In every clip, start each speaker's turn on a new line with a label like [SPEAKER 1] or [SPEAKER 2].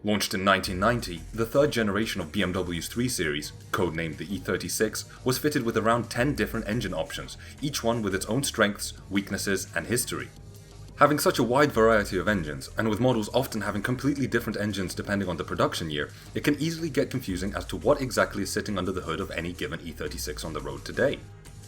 [SPEAKER 1] Launched in 1990, the third generation of BMW's 3 Series, codenamed the E36, was fitted with around 10 different engine options, each one with its own strengths, weaknesses, and history. Having such a wide variety of engines, and with models often having completely different engines depending on the production year, it can easily get confusing as to what exactly is sitting under the hood of any given E36 on the road today.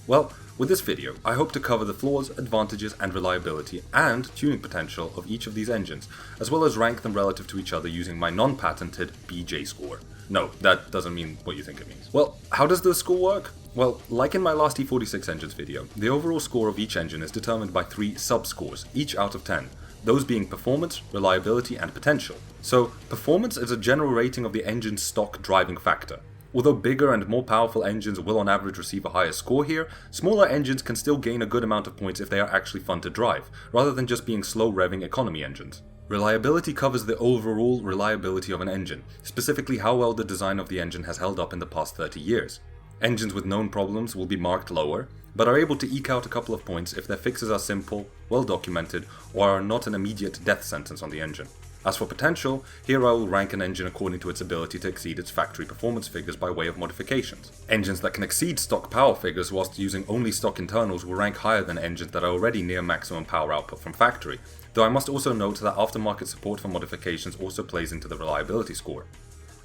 [SPEAKER 1] Well, with this video, I hope to cover the flaws, advantages, and reliability and tuning potential of each of these engines, as well as rank them relative to each other using my non-patented BJ score. No, that doesn't mean what you think it means. Well, how does the score work? Well, like in my last E46 engines video, the overall score of each engine is determined by 3 sub-scores, each out of 10, those being performance, reliability, and potential. So, performance is a general rating of the engine's stock driving factor. Although bigger and more powerful engines will on average receive a higher score here, smaller engines can still gain a good amount of points if they are actually fun to drive, rather than just being slow revving economy engines. Reliability covers the overall reliability of an engine, specifically how well the design of the engine has held up in the past 30 years. Engines with known problems will be marked lower, but are able to eke out a couple of points if their fixes are simple, well documented, or are not an immediate death sentence on the engine. As for potential, here I will rank an engine according to its ability to exceed its factory performance figures by way of modifications. Engines that can exceed stock power figures whilst using only stock internals will rank higher than engines that are already near maximum power output from factory, though I must also note that aftermarket support for modifications also plays into the reliability score.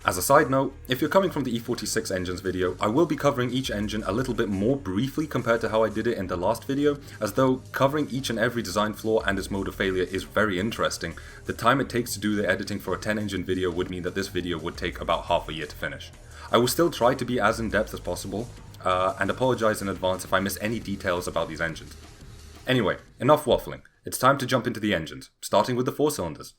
[SPEAKER 1] As a side note, if you're coming from the E46 engines video, I will be covering each engine a little bit more briefly compared to how I did it in the last video, as though covering each and every design flaw and its mode of failure is very interesting. The time it takes to do the editing for a 10 engine video would mean that this video would take about half a year to finish. I will still try to be as in depth as possible, and apologize in advance if I miss any details about these engines. Anyway, enough waffling, it's time to jump into the engines, starting with the 4 cylinders.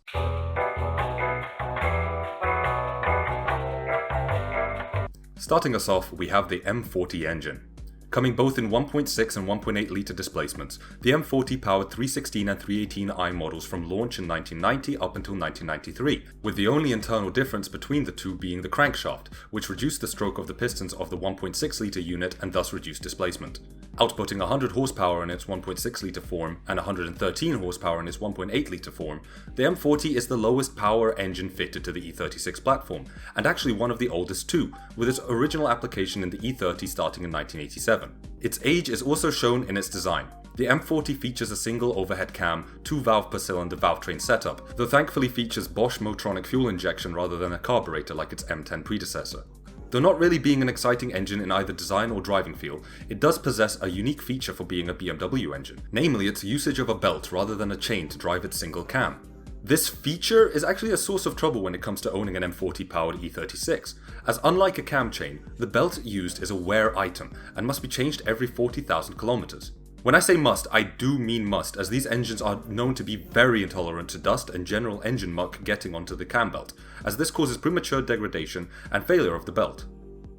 [SPEAKER 1] Starting us off, we have the M40 engine. Coming both in 1.6 and 1.8 litre displacements, the M40 powered 316 and 318i models from launch in 1990 up until 1993, with the only internal difference between the two being the crankshaft, which reduced the stroke of the pistons of the 1.6 litre unit and thus reduced displacement. Outputting 100 horsepower in its 1.6 litre form and 113 horsepower in its 1.8 litre form, the M40 is the lowest power engine fitted to the E36 platform, and actually one of the oldest too, with its original application in the E30 starting in 1987. Its age is also shown in its design. The M40 features a single overhead cam, 2 valve per cylinder valve train setup, though thankfully features Bosch Motronic fuel injection rather than a carburetor like its M10 predecessor. Though not really being an exciting engine in either design or driving feel, it does possess a unique feature for being a BMW engine, namely its usage of a belt rather than a chain to drive its single cam. This feature is actually a source of trouble when it comes to owning an M40 powered E36, as unlike a cam chain, the belt used is a wear item and must be changed every 40,000 kilometers. When I say must, I do mean must, as these engines are known to be very intolerant to dust and general engine muck getting onto the cam belt, as this causes premature degradation and failure of the belt.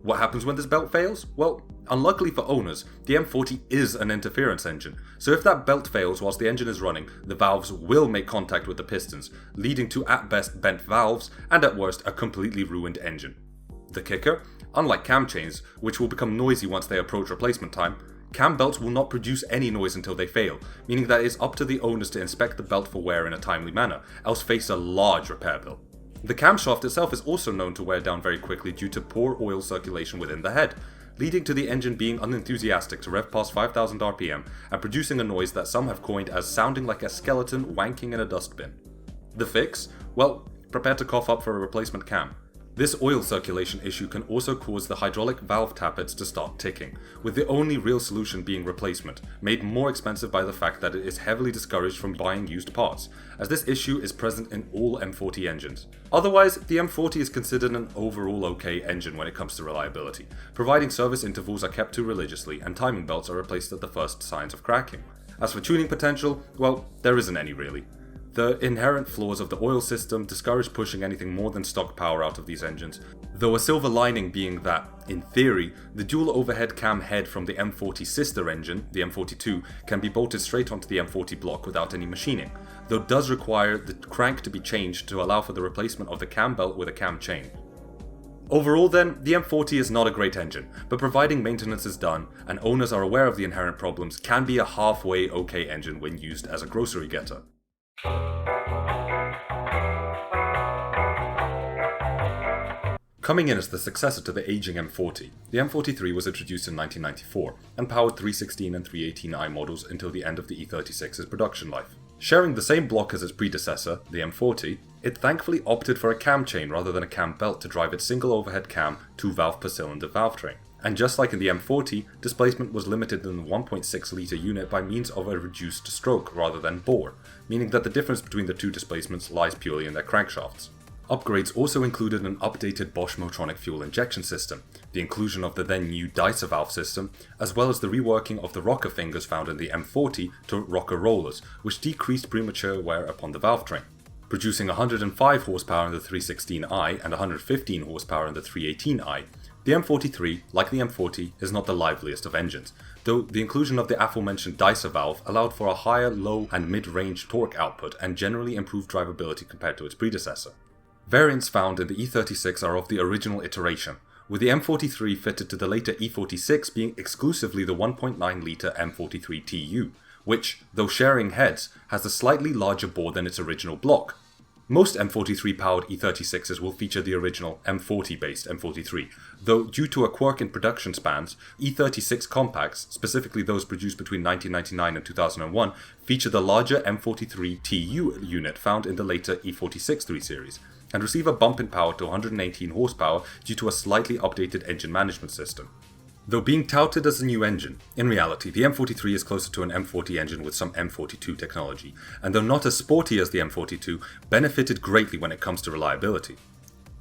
[SPEAKER 1] What happens when this belt fails? Well, unluckily for owners, the M40 is an interference engine, so if that belt fails whilst the engine is running, the valves will make contact with the pistons, leading to at best bent valves and at worst a completely ruined engine. The kicker? Unlike cam chains, which will become noisy once they approach replacement time, cam belts will not produce any noise until they fail, meaning that it is up to the owners to inspect the belt for wear in a timely manner, else face a large repair bill. The camshaft itself is also known to wear down very quickly due to poor oil circulation within the head, leading to the engine being unenthusiastic to rev past 5,000 RPM and producing a noise that some have coined as sounding like a skeleton wanking in a dustbin. The fix? Well, prepare to cough up for a replacement cam. This oil circulation issue can also cause the hydraulic valve tappets to start ticking, with the only real solution being replacement, made more expensive by the fact that it is heavily discouraged from buying used parts, as this issue is present in all M40 engines. Otherwise, the M40 is considered an overall okay engine when it comes to reliability, providing service intervals are kept to religiously and timing belts are replaced at the first signs of cracking. As for tuning potential, well, there isn't any really. The inherent flaws of the oil system discourage pushing anything more than stock power out of these engines, though a silver lining being that, in theory, the dual overhead cam head from the M40 sister engine, the M42, can be bolted straight onto the M40 block without any machining, though it does require the crank to be changed to allow for the replacement of the cam belt with a cam chain. Overall then, the M40 is not a great engine, but providing maintenance is done and owners are aware of the inherent problems, can be a halfway okay engine when used as a grocery getter. Coming in as the successor to the aging M40, the M43 was introduced in 1994 and powered 316 and 318i models until the end of the E36's production life. Sharing the same block as its predecessor, the M40, it thankfully opted for a cam chain rather than a cam belt to drive its single overhead cam 2-valve per cylinder valve train. And just like in the M40, displacement was limited in the 1.6 litre unit by means of a reduced stroke rather than bore, meaning that the difference between the two displacements lies purely in their crankshafts. Upgrades also included an updated Bosch Motronic fuel injection system, the inclusion of the then new Dicer valve system, as well as the reworking of the rocker fingers found in the M40 to rocker rollers, which decreased premature wear upon the valve train. Producing 105 horsepower in the 316i and 115 horsepower in the 318i, the M43, like the M40, is not the liveliest of engines, though the inclusion of the aforementioned Dicer valve allowed for a higher low and mid-range torque output and generally improved drivability compared to its predecessor. Variants found in the E36 are of the original iteration, with the M43 fitted to the later E46 being exclusively the 1.9-litre M43 TU, which, though sharing heads, has a slightly larger bore than its original block. Most M43-powered E36s will feature the original M40-based M43, though due to a quirk in production spans, E36 compacts, specifically those produced between 1999 and 2001, feature the larger M43 TU unit found in the later E46 3 Series, and receive a bump in power to 118 horsepower due to a slightly updated engine management system. Though being touted as a new engine, in reality the M43 is closer to an M40 engine with some M42 technology, and though not as sporty as the M42, benefited greatly when it comes to reliability.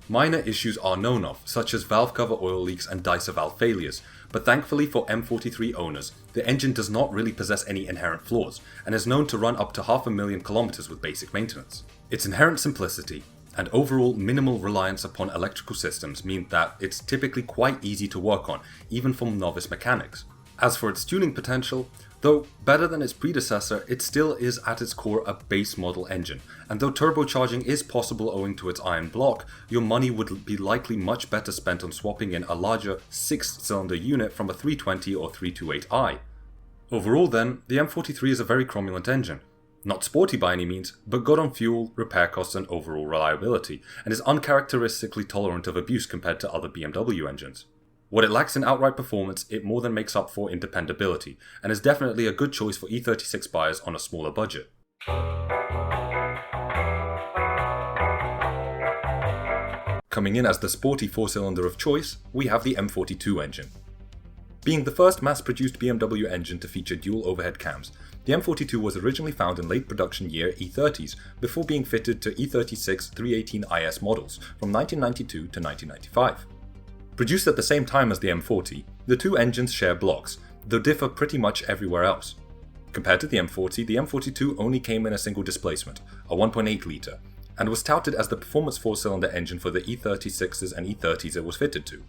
[SPEAKER 1] Minor issues are known of, such as valve cover oil leaks and Dicer valve failures, but thankfully for M43 owners, the engine does not really possess any inherent flaws, and is known to run up to 500,000 kilometers with basic maintenance. Its inherent simplicity and overall minimal reliance upon electrical systems mean that it's typically quite easy to work on, even for novice mechanics. As for its tuning potential, though better than its predecessor, it still is at its core a base model engine, and though turbocharging is possible owing to its iron block, your money would be likely much better spent on swapping in a larger 6-cylinder unit from a 320 or 328i. Overall then, the M43 is a very cromulent engine. Not sporty by any means, but good on fuel, repair costs and overall reliability, and is uncharacteristically tolerant of abuse compared to other BMW engines. What it lacks in outright performance, it more than makes up for in dependability, and is definitely a good choice for E36 buyers on a smaller budget. Coming in as the sporty 4-cylinder of choice, we have the M42 engine. Being the first mass-produced BMW engine to feature dual overhead cams, the M42 was originally found in late production year E30s before being fitted to E36 318IS models from 1992 to 1995. Produced at the same time as the M40, the two engines share blocks, though differ pretty much everywhere else. Compared to the M40, the M42 only came in a single displacement, a 1.8 litre, and was touted as the performance 4-cylinder engine for the E36s and E30s it was fitted to.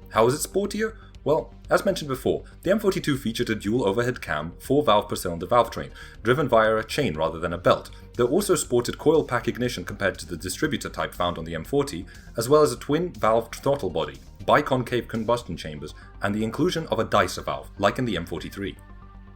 [SPEAKER 1] How is it sportier? Well, as mentioned before, the M42 featured a dual overhead cam 4-valve per cylinder valve train, driven via a chain rather than a belt, though also sported coil pack ignition compared to the distributor type found on the M40, as well as a twin-valve throttle body, biconcave combustion chambers, and the inclusion of a Dicer valve, like in the M43.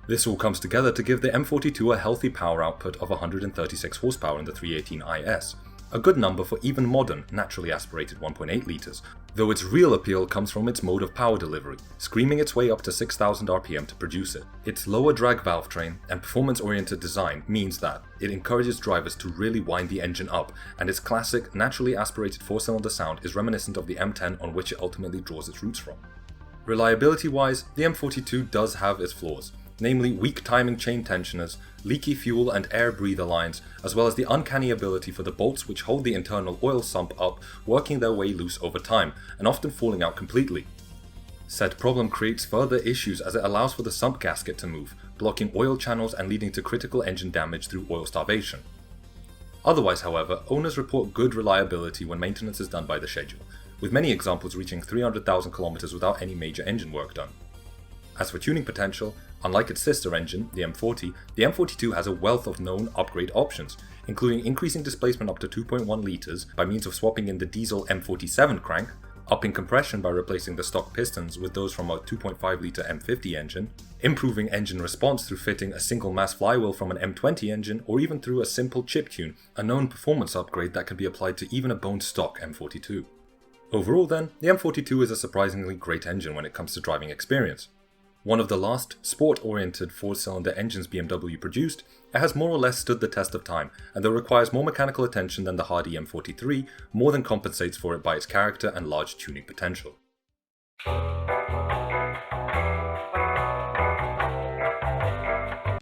[SPEAKER 1] This all comes together to give the M42 a healthy power output of 136 horsepower in the 318IS, a good number for even modern, naturally aspirated 1.8 litres, though its real appeal comes from its mode of power delivery, screaming its way up to 6,000 RPM to produce it. Its lower drag valve train and performance-oriented design means that it encourages drivers to really wind the engine up, and its classic, naturally aspirated 4-cylinder sound is reminiscent of the M10 on which it ultimately draws its roots from. Reliability-wise, the M42 does have its flaws, namely weak timing chain tensioners, leaky fuel and air breather lines, as well as the uncanny ability for the bolts which hold the internal oil sump up working their way loose over time, and often falling out completely. Said problem creates further issues as it allows for the sump gasket to move, blocking oil channels and leading to critical engine damage through oil starvation. Otherwise, however, owners report good reliability when maintenance is done by the schedule, with many examples reaching 300,000 km without any major engine work done. As for tuning potential, unlike its sister engine, the M40, the M42 has a wealth of known upgrade options, including increasing displacement up to 2.1 litres by means of swapping in the diesel M47 crank, upping compression by replacing the stock pistons with those from a 2.5 litre M50 engine, improving engine response through fitting a single mass flywheel from an M20 engine, or even through a simple chip tune, a known performance upgrade that can be applied to even a bone stock M42. Overall then, the M42 is a surprisingly great engine when it comes to driving experience. One of the last sport-oriented 4-cylinder engines BMW produced, it has more or less stood the test of time, and though requires more mechanical attention than the hardy M43, more than compensates for it by its character and large tuning potential.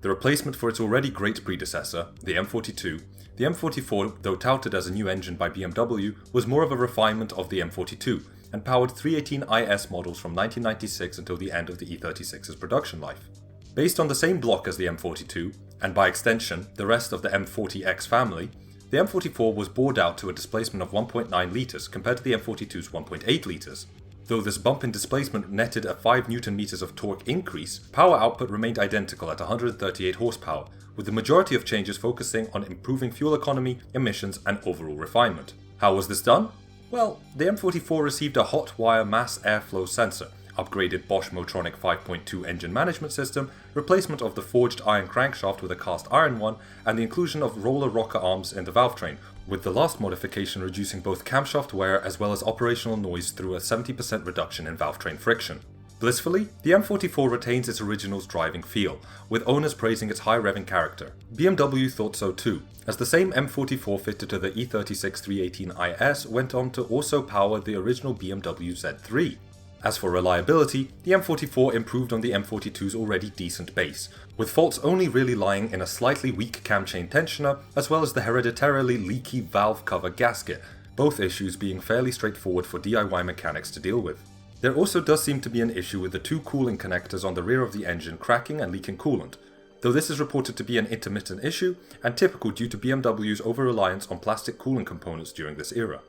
[SPEAKER 1] The replacement for its already great predecessor, the M42, the M44, though touted as a new engine by BMW, was more of a refinement of the M42, and powered 318IS models from 1996 until the end of the E36's production life. Based on the same block as the M42, and by extension, the rest of the M40X family, the M44 was bored out to a displacement of 1.9 litres compared to the M42's 1.8 litres. Though this bump in displacement netted a 5 Nm of torque increase, power output remained identical at 138 horsepower, with the majority of changes focusing on improving fuel economy, emissions, and overall refinement. How was this done? Well, the M44 received a hot wire mass airflow sensor, upgraded Bosch Motronic 5.2 engine management system, replacement of the forged iron crankshaft with a cast iron one, and the inclusion of roller rocker arms in the valve train, with the last modification reducing both camshaft wear as well as operational noise through a 70% reduction in valve train friction. Blissfully, the M44 retains its original's driving feel, with owners praising its high revving character. BMW thought so too, as the same M44 fitted to the E36 318IS went on to also power the original BMW Z3. As for reliability, the M44 improved on the M42's already decent base, with faults only really lying in a slightly weak camchain tensioner as well as the hereditarily leaky valve cover gasket, both issues being fairly straightforward for DIY mechanics to deal with. There also does seem to be an issue with the two cooling connectors on the rear of the engine cracking and leaking coolant, though this is reported to be an intermittent issue and typical due to BMW's over-reliance on plastic cooling components during this era.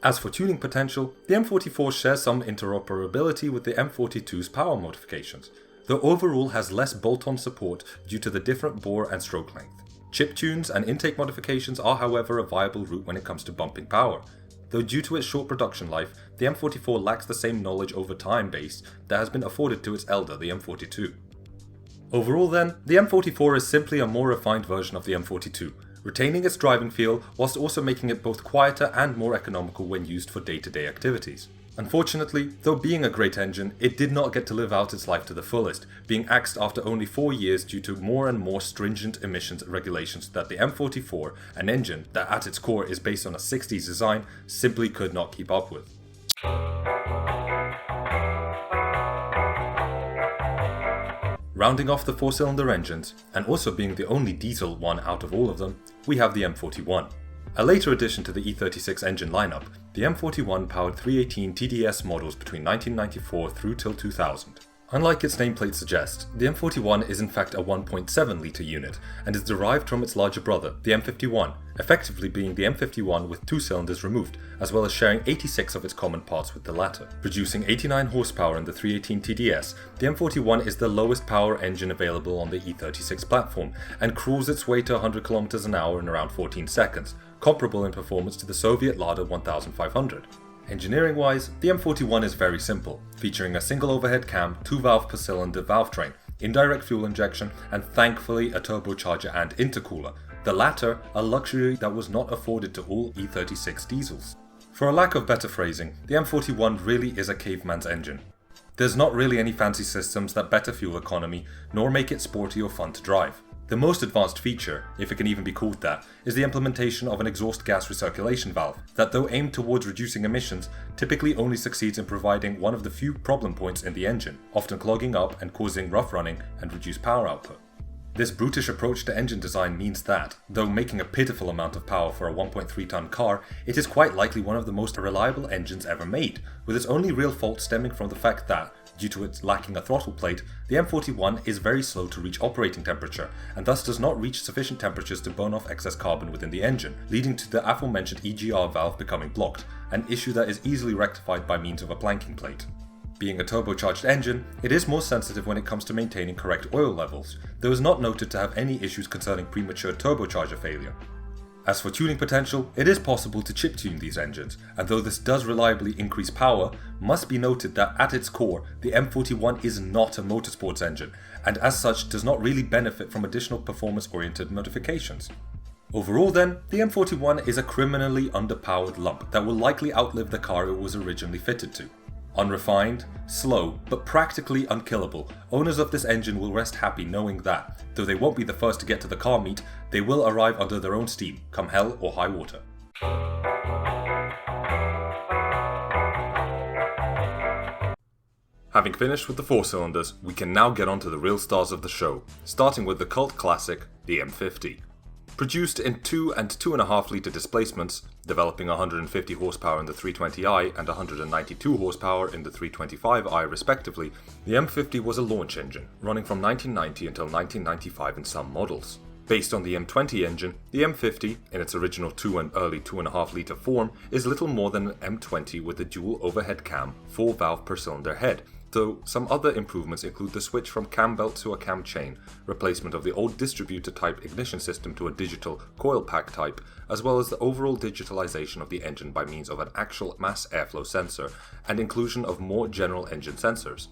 [SPEAKER 1] As for tuning potential, the M44 shares some interoperability with the M42's power modifications, though overall has less bolt-on support due to the different bore and stroke length. Chip tunes and intake modifications are however a viable route when it comes to bumping power, though due to its short production life, the M44 lacks the same knowledge over time base that has been afforded to its elder, the M42. Overall then, the M44 is simply a more refined version of the M42, retaining its driving feel whilst also making it both quieter and more economical when used for day-to-day activities. Unfortunately, though being a great engine, it did not get to live out its life to the fullest, being axed after only 4 years due to more and more stringent emissions regulations that the M44, an engine that at its core is based on a 60s design, simply could not keep up with. Rounding off the 4-cylinder engines, and also being the only diesel one out of all of them, we have the M41. A later addition to the E36 engine lineup, the M41 powered 318 TDS models between 1994 through till 2000. Unlike its nameplate suggests, the M41 is in fact a 1.7 litre unit and is derived from its larger brother, the M51, effectively being the M51 with 2 cylinders removed, as well as sharing 86 of its common parts with the latter. Producing 89 horsepower in the 318 TDS, the M41 is the lowest power engine available on the E36 platform and cruised its way to 100 km an hour in around 14 seconds, comparable in performance to the Soviet Lada 1500. Engineering-wise, the M41 is very simple, featuring a single overhead cam, 2 valve per cylinder valve train, indirect fuel injection, and thankfully a turbocharger and intercooler, the latter a luxury that was not afforded to all E36 diesels. For a lack of better phrasing, the M41 really is a caveman's engine. There's not really any fancy systems that better fuel economy, nor make it sporty or fun to drive. The most advanced feature, if it can even be called that, is the implementation of an exhaust gas recirculation valve that, though aimed towards reducing emissions, typically only succeeds in providing one of the few problem points in the engine, often clogging up and causing rough running and reduced power output. This brutish approach to engine design means that, though making a pitiful amount of power for a 1.3-ton car, it is quite likely one of the most reliable engines ever made, with its only real fault stemming from the fact that, due to its lacking a throttle plate, the M41 is very slow to reach operating temperature, and thus does not reach sufficient temperatures to burn off excess carbon within the engine, leading to the aforementioned EGR valve becoming blocked, an issue that is easily rectified by means of a planking plate. Being a turbocharged engine, it is more sensitive when it comes to maintaining correct oil levels, though is not noted to have any issues concerning premature turbocharger failure. As for tuning potential, it is possible to chip tune these engines, and though this does reliably increase power, must be noted that at its core, the M41 is not a motorsports engine, and as such does not really benefit from additional performance-oriented modifications. Overall then, the M41 is a criminally underpowered lump that will likely outlive the car it was originally fitted to. Unrefined, slow, but practically unkillable, owners of this engine will rest happy knowing that, though they won't be the first to get to the car meet, they will arrive under their own steam, come hell or high water. Having finished with the 4 cylinders, we can now get on to the real stars of the show, starting with the cult classic, the M50. Produced in 2 and 2.5 litre displacements, developing 150 horsepower in the 320i and 192 horsepower in the 325i respectively, the M50 was a launch engine, running from 1990 until 1995 in some models. Based on the M20 engine, the M50, in its original 2 and early 2.5 litre form, is little more than an M20 with a dual overhead cam, 4 valve per cylinder head, though some other improvements include the switch from cam belt to a cam chain, replacement of the old distributor type ignition system to a digital coil pack type, as well as the overall digitalization of the engine by means of an actual mass airflow sensor, and inclusion of more general engine sensors.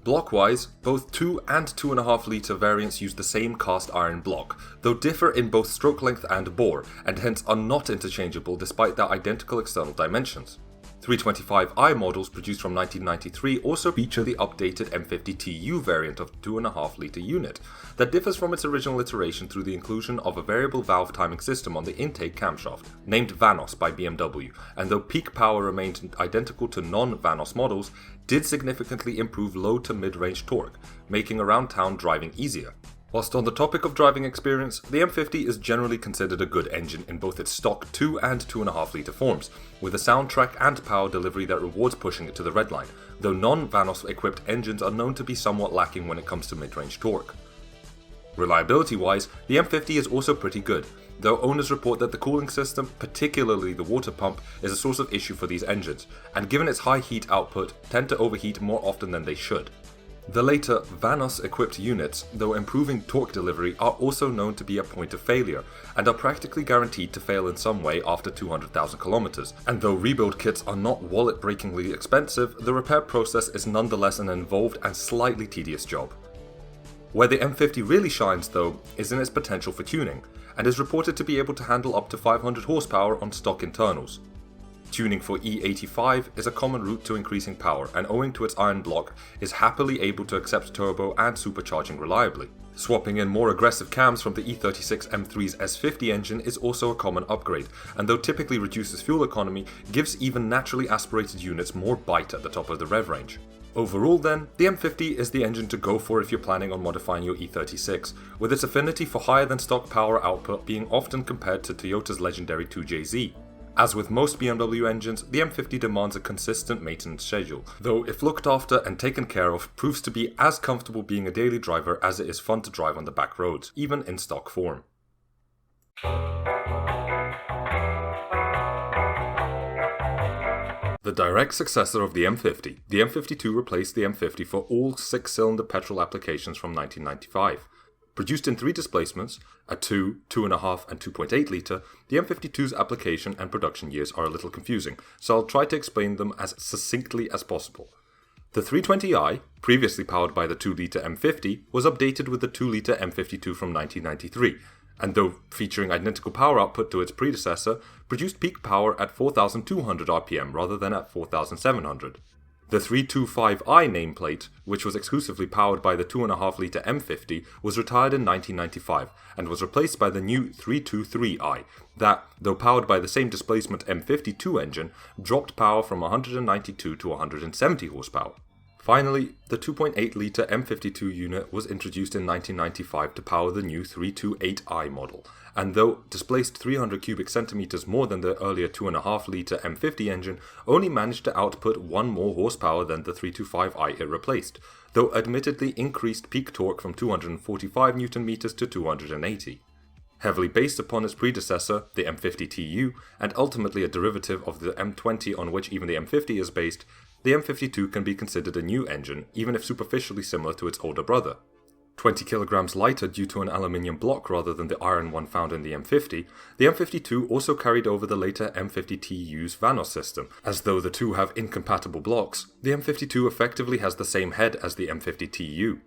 [SPEAKER 1] Block-wise, both 2 and 2.5 litre variants use the same cast iron block, though differ in both stroke length and bore, and hence are not interchangeable despite their identical external dimensions. 325i models produced from 1993 also feature the updated M50TU variant of 2.5 litre unit, that differs from its original iteration through the inclusion of a variable valve timing system on the intake camshaft, named Vanos by BMW, and though peak power remained identical to non-Vanos models, did significantly improve low to mid-range torque, making around town driving easier. Whilst on the topic of driving experience, the M50 is generally considered a good engine in both its stock 2 and 2.5 litre forms, with a soundtrack and power delivery that rewards pushing it to the red line, though non-Vanos equipped engines are known to be somewhat lacking when it comes to mid-range torque. Reliability wise, the M50 is also pretty good, though owners report that the cooling system, particularly the water pump, is a source of issue for these engines, and given its high heat output, tend to overheat more often than they should. The later Vanos-equipped units, though improving torque delivery, are also known to be a point of failure, and are practically guaranteed to fail in some way after 200,000 kilometers. And though rebuild kits are not wallet-breakingly expensive, the repair process is nonetheless an involved and slightly tedious job. Where the M50 really shines, though, is in its potential for tuning, and is reported to be able to handle up to 500 horsepower on stock internals. Tuning for E85 is a common route to increasing power, and owing to its iron block, is happily able to accept turbo and supercharging reliably. Swapping in more aggressive cams from the E36 M3's S50 engine is also a common upgrade, and though typically reduces fuel economy, gives even naturally aspirated units more bite at the top of the rev range. Overall then, the M50 is the engine to go for if you're planning on modifying your E36, with its affinity for higher than stock power output being often compared to Toyota's legendary 2JZ. As with most BMW engines, the M50 demands a consistent maintenance schedule, though if looked after and taken care of, proves to be as comfortable being a daily driver as it is fun to drive on the back roads, even in stock form. The direct successor of the M50, the M52 replaced the M50 for all 6-cylinder petrol applications from 1995. Produced in 3 displacements, a 2, 2.5 and 2.8 litre, the M52's application and production years are a little confusing, so I'll try to explain them as succinctly as possible. The 320i, previously powered by the 2 litre M50, was updated with the 2 litre M52 from 1993, and though featuring identical power output to its predecessor, produced peak power at 4,200 rpm rather than at 4,700. The 325i nameplate, which was exclusively powered by the 2.5 litre M50, was retired in 1995 and was replaced by the new 323i that, though powered by the same displacement M52 engine, dropped power from 192 to 170 horsepower. Finally, the 2.8 litre M52 unit was introduced in 1995 to power the new 328i model, and though displaced 300 cubic centimeters more than the earlier 2.5 litre M50 engine, only managed to output 1 more horsepower than the 325i it replaced, though admittedly increased peak torque from 245 Nm to 280. Heavily based upon its predecessor, the M50TU, and ultimately a derivative of the M20 on which even the M50 is based, the M52 can be considered a new engine, even if superficially similar to its older brother. 20 kilograms lighter due to an aluminium block rather than the iron one found in the M50, the M52 also carried over the later M50TU's Vanos system. As though the two have incompatible blocks, the M52 effectively has the same head as the M50TU.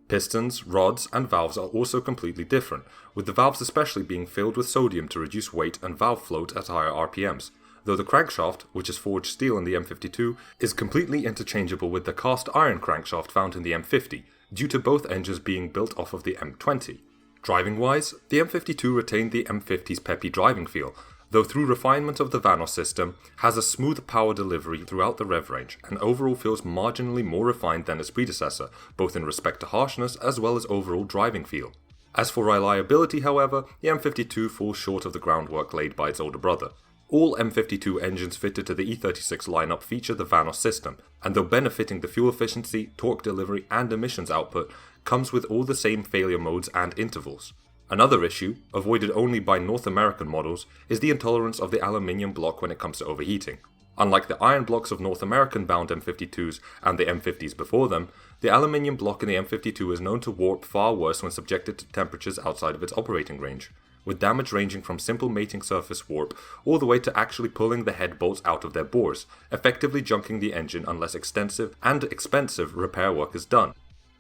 [SPEAKER 1] Pistons, rods, and valves are also completely different, with the valves especially being filled with sodium to reduce weight and valve float at higher RPMs, though the crankshaft, which is forged steel in the M52, is completely interchangeable with the cast iron crankshaft found in the M50, due to both engines being built off of the M20. Driving-wise, the M52 retained the M50's peppy driving feel, though through refinement of the Vanos system, has a smooth power delivery throughout the rev range, and overall feels marginally more refined than its predecessor, both in respect to harshness as well as overall driving feel. As for reliability, however, the M52 falls short of the groundwork laid by its older brother. All M52 engines fitted to the E36 lineup feature the Vanos system, and though benefiting the fuel efficiency, torque delivery, and emissions output, comes with all the same failure modes and intervals. Another issue, avoided only by North American models, is the intolerance of the aluminium block when it comes to overheating. Unlike the iron blocks of North American-bound M52s and the M50s before them, the aluminium block in the M52 is known to warp far worse when subjected to temperatures outside of its operating range, with damage ranging from simple mating surface warp all the way to actually pulling the head bolts out of their bores, effectively junking the engine unless extensive and expensive repair work is done.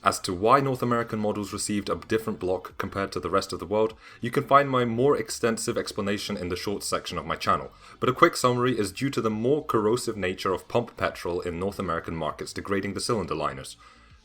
[SPEAKER 1] As to why North American models received a different block compared to the rest of the world, you can find my more extensive explanation in the shorts section of my channel, but a quick summary is due to the more corrosive nature of pump petrol in North American markets degrading the cylinder liners.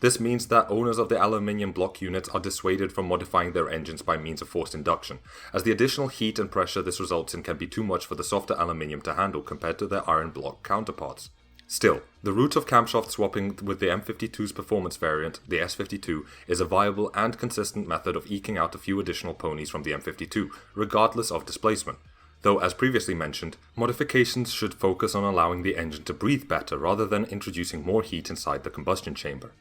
[SPEAKER 1] This means that owners of the aluminium block units are dissuaded from modifying their engines by means of forced induction, as the additional heat and pressure this results in can be too much for the softer aluminium to handle compared to their iron block counterparts. Still, the route of camshaft swapping with the M52's performance variant, the S52, is a viable and consistent method of eking out a few additional ponies from the M52, regardless of displacement. Though, as previously mentioned, modifications should focus on allowing the engine to breathe better rather than introducing more heat inside the combustion chamber.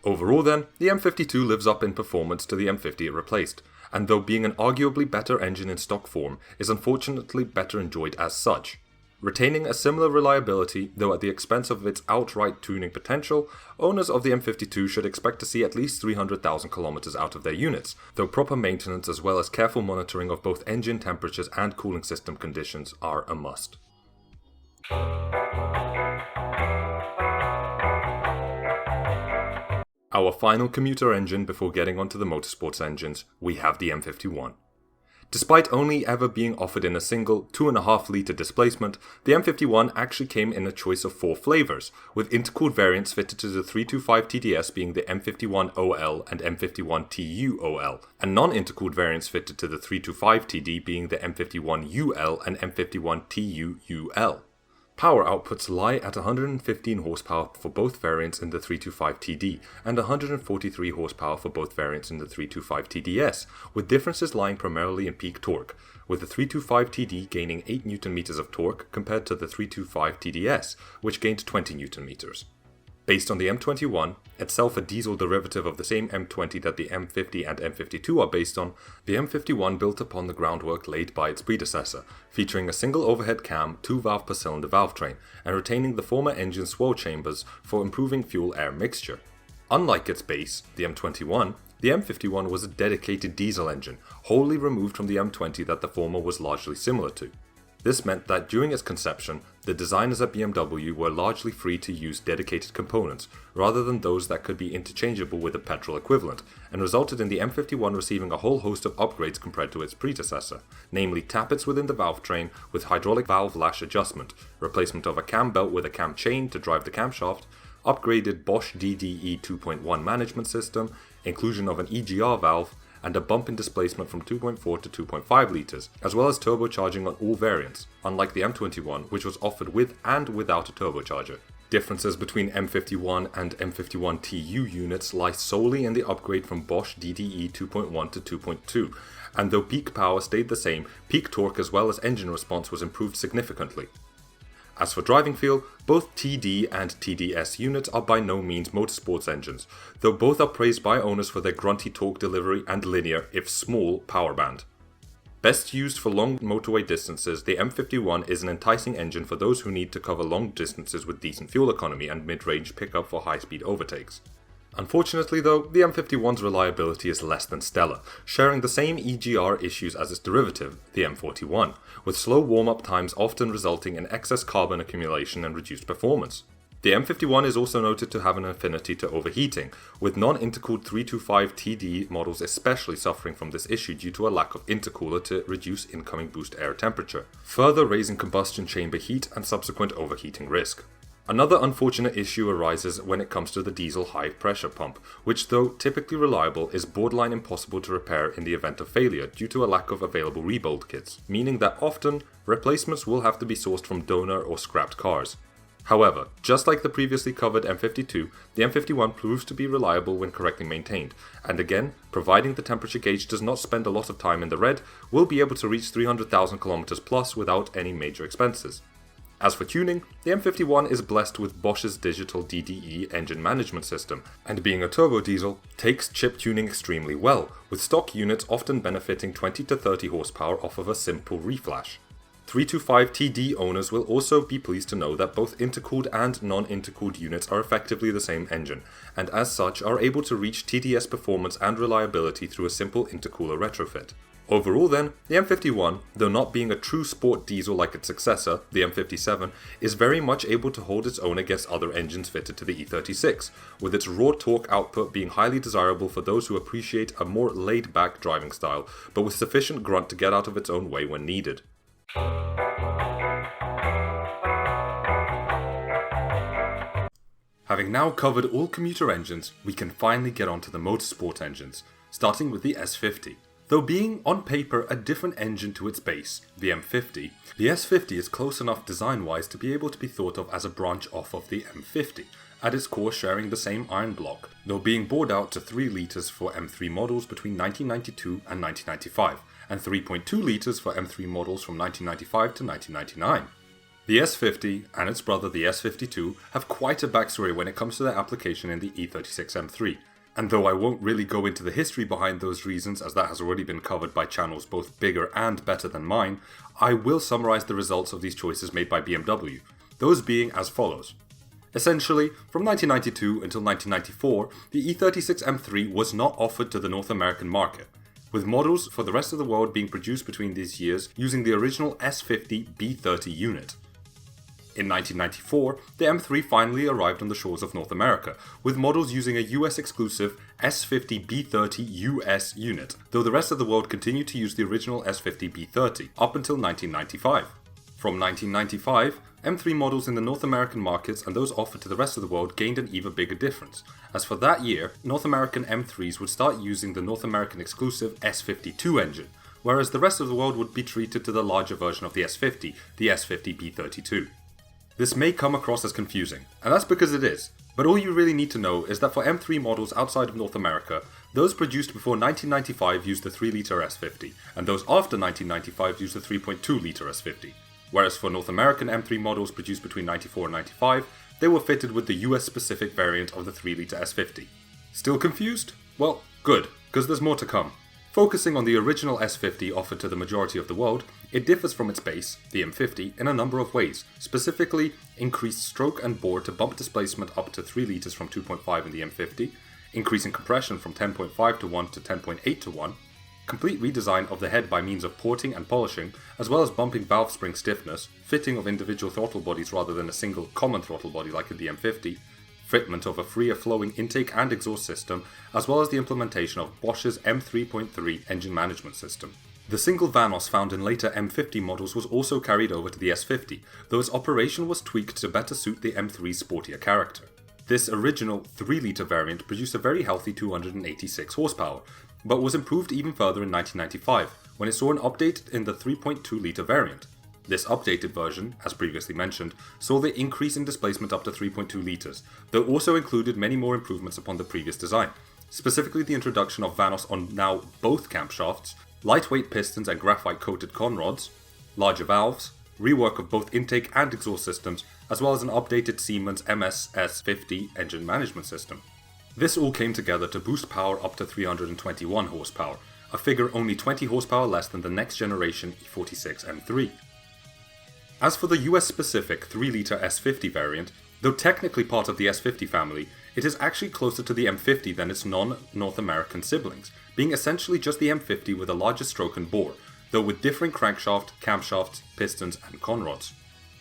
[SPEAKER 1] Overall then, the M52 lives up in performance to the M50 it replaced, and though being an arguably better engine in stock form, is unfortunately better enjoyed as such. Retaining a similar reliability, though at the expense of its outright tuning potential, owners of the M52 should expect to see at least 300,000 kilometers out of their units, though proper maintenance as well as careful monitoring of both engine temperatures and cooling system conditions are a must. Our final commuter engine before getting onto the motorsports engines, we have the M51. Despite only ever being offered in a single 2.5 litre displacement, the M51 actually came in a choice of 4 flavours, with intercooled variants fitted to the 325 TDS being the M51OL and M51TUOL, and non-intercooled variants fitted to the 325 TD being the M51UL and M51TUUL. Power outputs lie at 115 horsepower for both variants in the 325 TD and 143 horsepower for both variants in the 325 TDS, with differences lying primarily in peak torque, with the 325 TD gaining 8 Nm of torque compared to the 325 TDS, which gained 20 Nm. Based on the M21, itself a diesel derivative of the same M20 that the M50 and M52 are based on, the M51 built upon the groundwork laid by its predecessor, featuring a single overhead cam, 2 valve per cylinder valve train, and retaining the former engine swirl chambers for improving fuel-air mixture. Unlike its base, the M21, the M51 was a dedicated diesel engine, wholly removed from the M20 that the former was largely similar to. This meant that during its conception, the designers at BMW were largely free to use dedicated components, rather than those that could be interchangeable with a petrol equivalent, and resulted in the M51 receiving a whole host of upgrades compared to its predecessor, namely tappets within the valve train with hydraulic valve lash adjustment, replacement of a cam belt with a cam chain to drive the camshaft, upgraded Bosch DDE 2.1 management system, inclusion of an EGR valve, and a bump in displacement from 2.4 to 2.5 litres, as well as turbocharging on all variants, unlike the M21, which was offered with and without a turbocharger. Differences between M51 and M51TU units lie solely in the upgrade from Bosch DDE 2.1 to 2.2, and though peak power stayed the same, peak torque as well as engine response was improved significantly. As for driving feel, both TD and TDS units are by no means motorsports engines, though both are praised by owners for their grunty torque delivery and linear, if small, power band. Best used for long motorway distances, the M51 is an enticing engine for those who need to cover long distances with decent fuel economy and mid-range pickup for high-speed overtakes. Unfortunately though, the M51's reliability is less than stellar, sharing the same EGR issues as its derivative, the M41, with slow warm-up times often resulting in excess carbon accumulation and reduced performance. The M51 is also noted to have an affinity to overheating, with non-intercooled 325TD models especially suffering from this issue due to a lack of intercooler to reduce incoming boost air temperature, further raising combustion chamber heat and subsequent overheating risk. Another unfortunate issue arises when it comes to the diesel high pressure pump, which though typically reliable is borderline impossible to repair in the event of failure due to a lack of available rebuild kits, meaning that often replacements will have to be sourced from donor or scrapped cars. However, just like the previously covered M52, the M51 proves to be reliable when correctly maintained, and again, providing the temperature gauge does not spend a lot of time in the red, will be able to reach 300,000 km plus without any major expenses. As for tuning, the M51 is blessed with Bosch's digital DDE engine management system, and being a turbo diesel, takes chip tuning extremely well, with stock units often benefiting 20 to 30 horsepower off of a simple reflash. 325TD owners will also be pleased to know that both intercooled and non-intercooled units are effectively the same engine, and as such are able to reach TDS performance and reliability through a simple intercooler retrofit. Overall then, the M51, though not being a true sport diesel like its successor, the M57, is very much able to hold its own against other engines fitted to the E36, with its raw torque output being highly desirable for those who appreciate a more laid-back driving style, but with sufficient grunt to get out of its own way when needed. Having now covered all commuter engines, we can finally get onto the motorsport engines, starting with the S50. Though being on paper a different engine to its base, the M50, the S50 is close enough design-wise to be able to be thought of as a branch off of the M50, at its core sharing the same iron block, though being bored out to 3 litres for M3 models between 1992 and 1995, and 3.2 litres for M3 models from 1995 to 1999. The S50 and its brother the S52 have quite a backstory when it comes to their application in the E36 M3, and though I won't really go into the history behind those reasons as that has already been covered by channels both bigger and better than mine, I will summarise the results of these choices made by BMW, those being as follows. Essentially, from 1992 until 1994, the E36 M3 was not offered to the North American market, with models for the rest of the world being produced between these years using the original S50 B30 unit. In 1994, the M3 finally arrived on the shores of North America, with models using a US-exclusive S50 B30 US unit, though the rest of the world continued to use the original S50 B30 up until 1995. From 1995, M3 models in the North American markets and those offered to the rest of the world gained an even bigger difference, as for that year, North American M3s would start using the North American exclusive S52 engine, whereas the rest of the world would be treated to the larger version of the S50, the S50 B32. This may come across as confusing, and that's because it is, but all you really need to know is that for M3 models outside of North America, those produced before 1995 used the 3-litre S50, and those after 1995 used the 3.2-litre S50, whereas for North American M3 models produced between 94 and 95, they were fitted with the US-specific variant of the 3-litre S50. Still confused? Well, good, because there's more to come. Focusing on the original S50 offered to the majority of the world, it differs from its base, the M50, in a number of ways, specifically increased stroke and bore to bump displacement up to 3 litres from 2.5 in the M50, increasing compression from 10.5 to 1 to 10.8 to 1, complete redesign of the head by means of porting and polishing, as well as bumping valve spring stiffness, fitting of individual throttle bodies rather than a single common throttle body like in the M50, fitment of a freer flowing intake and exhaust system, as well as the implementation of Bosch's M3.3 engine management system. The single Vanos found in later M50 models was also carried over to the S50, though its operation was tweaked to better suit the M3's sportier character. This original 3-litre variant produced a very healthy 286 horsepower, but was improved even further in 1995, when it saw an update in the 3.2-litre variant. This updated version, as previously mentioned, saw the increase in displacement up to 3.2 litres, though also included many more improvements upon the previous design, specifically the introduction of Vanos on now both camshafts, lightweight pistons and graphite-coated conrods, larger valves, rework of both intake and exhaust systems, as well as an updated Siemens MSS50 engine management system. This all came together to boost power up to 321 horsepower, a figure only 20 horsepower less than the next generation E46 M3. As for the US-specific 3-litre S50 variant, though technically part of the S50 family, it is actually closer to the M50 than its non-North American siblings, being essentially just the M50 with a larger stroke and bore, though with differing crankshaft, camshafts, pistons and conrods.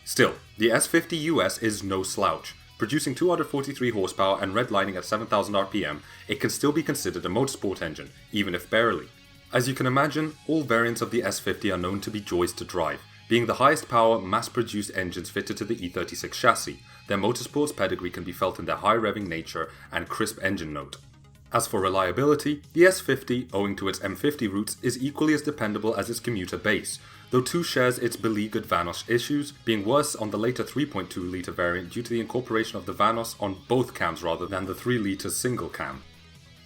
[SPEAKER 1] Still, the S50 US is no slouch, Producing 243 horsepower and redlining at 7,000 RPM, it can still be considered a motorsport engine, even if barely. As you can imagine, all variants of the S50 are known to be joys to drive, being the highest power, mass-produced engines fitted to the E36 chassis. Their motorsports pedigree can be felt in their high-revving nature and crisp engine note. As for reliability, the S50, owing to its M50 roots, is equally as dependable as its commuter base, though 2 shares its beleaguered Vanos issues, being worse on the later 3.2 litre variant due to the incorporation of the Vanos on both cams rather than the 3 litre single cam.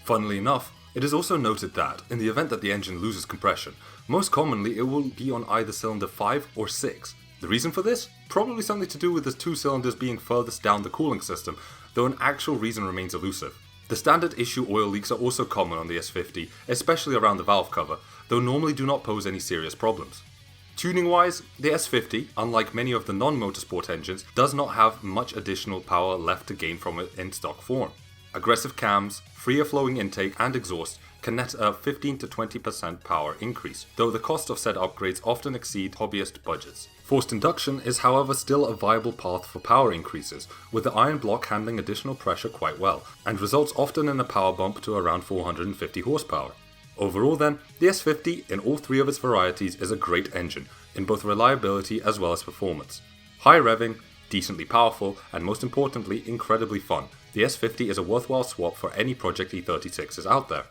[SPEAKER 1] Funnily enough, it is also noted that, in the event that the engine loses compression, most commonly it will be on either cylinder 5 or 6. The reason for this? Probably something to do with the 2 cylinders being furthest down the cooling system, though an actual reason remains elusive. The standard issue oil leaks are also common on the S50, especially around the valve cover, though normally do not pose any serious problems. Tuning-wise, the S50, unlike many of the non-motorsport engines, does not have much additional power left to gain from it in stock form. Aggressive cams, freer flowing intake and exhaust can net a 15 to 20% power increase, though the cost of said upgrades often exceed hobbyist budgets. Forced induction is however still a viable path for power increases, with the iron block handling additional pressure quite well, and results often in a power bump to around 450 horsepower. Overall then, the S50 in all 3 of its varieties is a great engine, in both reliability as well as performance. High revving, decently powerful, and most importantly incredibly fun, the S50 is a worthwhile swap for any Project E36s out there.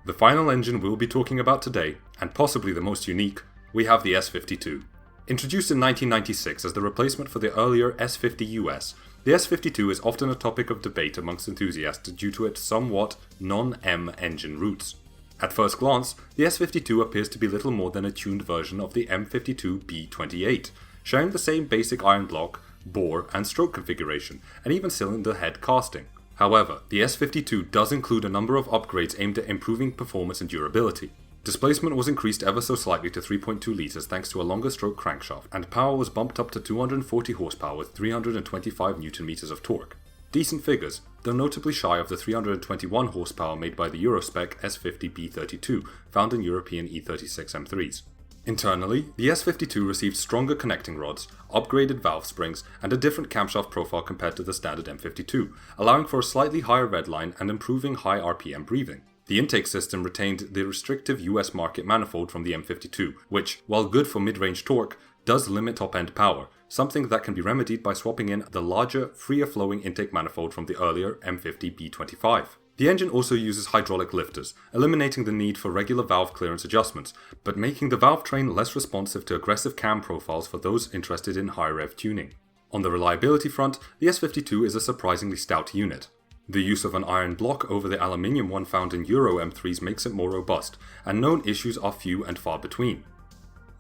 [SPEAKER 1] The final engine we'll be talking about today, and possibly the most unique, we have the S52. Introduced in 1996 as the replacement for the earlier S50 US, the S52 is often a topic of debate amongst enthusiasts due to its somewhat non-M engine roots. At first glance, the S52 appears to be little more than a tuned version of the M52B28, sharing the same basic iron block, bore and stroke configuration, and even cylinder head casting. However, the S52 does include a number of upgrades aimed at improving performance and durability. Displacement was increased ever so slightly to 3.2 litres thanks to a longer stroke crankshaft, and power was bumped up to 240 horsepower with 325 Nm of torque. Decent figures, though notably shy of the 321 horsepower made by the Eurospec S50B32 found in European E36 M3s. Internally, the S52 received stronger connecting rods, upgraded valve springs, and a different camshaft profile compared to the standard M52, allowing for a slightly higher redline and improving high RPM breathing. The intake system retained the restrictive US market manifold from the M52, which, while good for mid-range torque, does limit top-end power, something that can be remedied by swapping in the larger, freer-flowing intake manifold from the earlier M50B25. The engine also uses hydraulic lifters, eliminating the need for regular valve clearance adjustments, but making the valve train less responsive to aggressive cam profiles for those interested in high-rev tuning. On the reliability front, the S52 is a surprisingly stout unit. The use of an iron block over the aluminium one found in Euro M3s makes it more robust, and known issues are few and far between.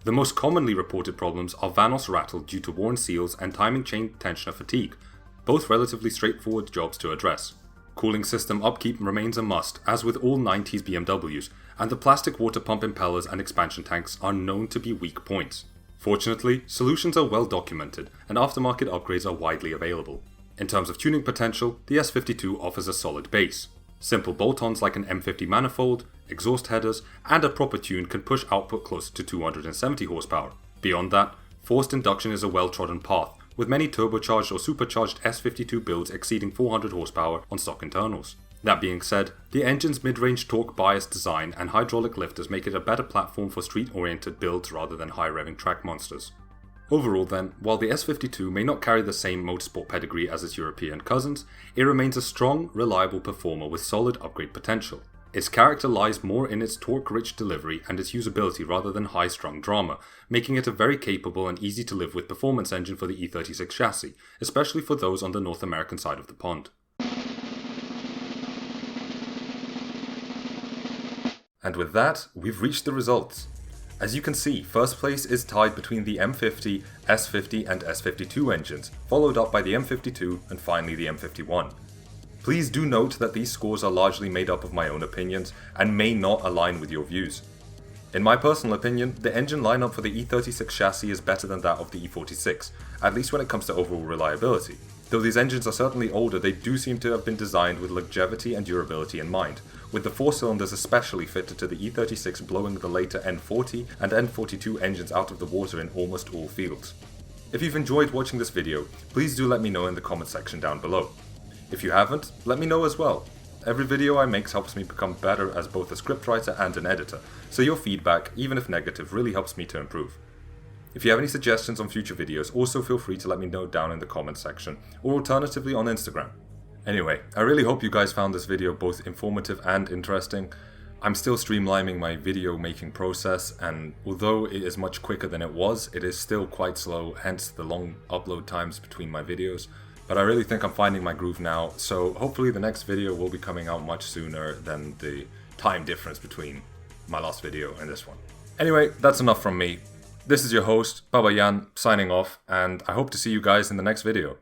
[SPEAKER 1] The most commonly reported problems are Vanos rattle due to worn seals and timing chain tensioner fatigue, both relatively straightforward jobs to address. Cooling system upkeep remains a must, as with all 90s BMWs, and the plastic water pump impellers and expansion tanks are known to be weak points. Fortunately, solutions are well documented, and aftermarket upgrades are widely available. In terms of tuning potential, the S52 offers a solid base. Simple bolt-ons like an M50 manifold, exhaust headers, and a proper tune can push output closer to 270 horsepower. Beyond that, forced induction is a well-trodden path, with many turbocharged or supercharged S52 builds exceeding 400 horsepower on stock internals. That being said, the engine's mid-range torque bias design and hydraulic lifters make it a better platform for street-oriented builds rather than high-revving track monsters. Overall then, while the S52 may not carry the same motorsport pedigree as its European cousins, it remains a strong, reliable performer with solid upgrade potential. Its character lies more in its torque-rich delivery and its usability rather than high-strung drama, making it a very capable and easy-to-live-with performance engine for the E36 chassis, especially for those on the North American side of the pond. And with that, we've reached the results. As you can see, first place is tied between the M50, S50 and S52 engines, followed up by the M52 and finally the M51. Please do note that these scores are largely made up of my own opinions and may not align with your views. In my personal opinion, the engine lineup for the E36 chassis is better than that of the E46, at least when it comes to overall reliability. Though these engines are certainly older, they do seem to have been designed with longevity and durability in mind, with the 4 cylinders especially fitted to the E36 blowing the later N40 and N42 engines out of the water in almost all fields. If you've enjoyed watching this video, please do let me know in the comment section down below. If you haven't, let me know as well. Every video I make helps me become better as both a scriptwriter and an editor, so your feedback, even if negative, really helps me to improve. If you have any suggestions on future videos, also feel free to let me know down in the comment section, or alternatively on Instagram. Anyway, I really hope you guys found this video both informative and interesting. I'm still streamlining my video making process, and although it is much quicker than it was, it is still quite slow, hence the long upload times between my videos. But I really think I'm finding my groove now, so hopefully the next video will be coming out much sooner than the time difference between my last video and this one. Anyway, that's enough from me. This is your host, Baba Jan, signing off, and I hope to see you guys in the next video.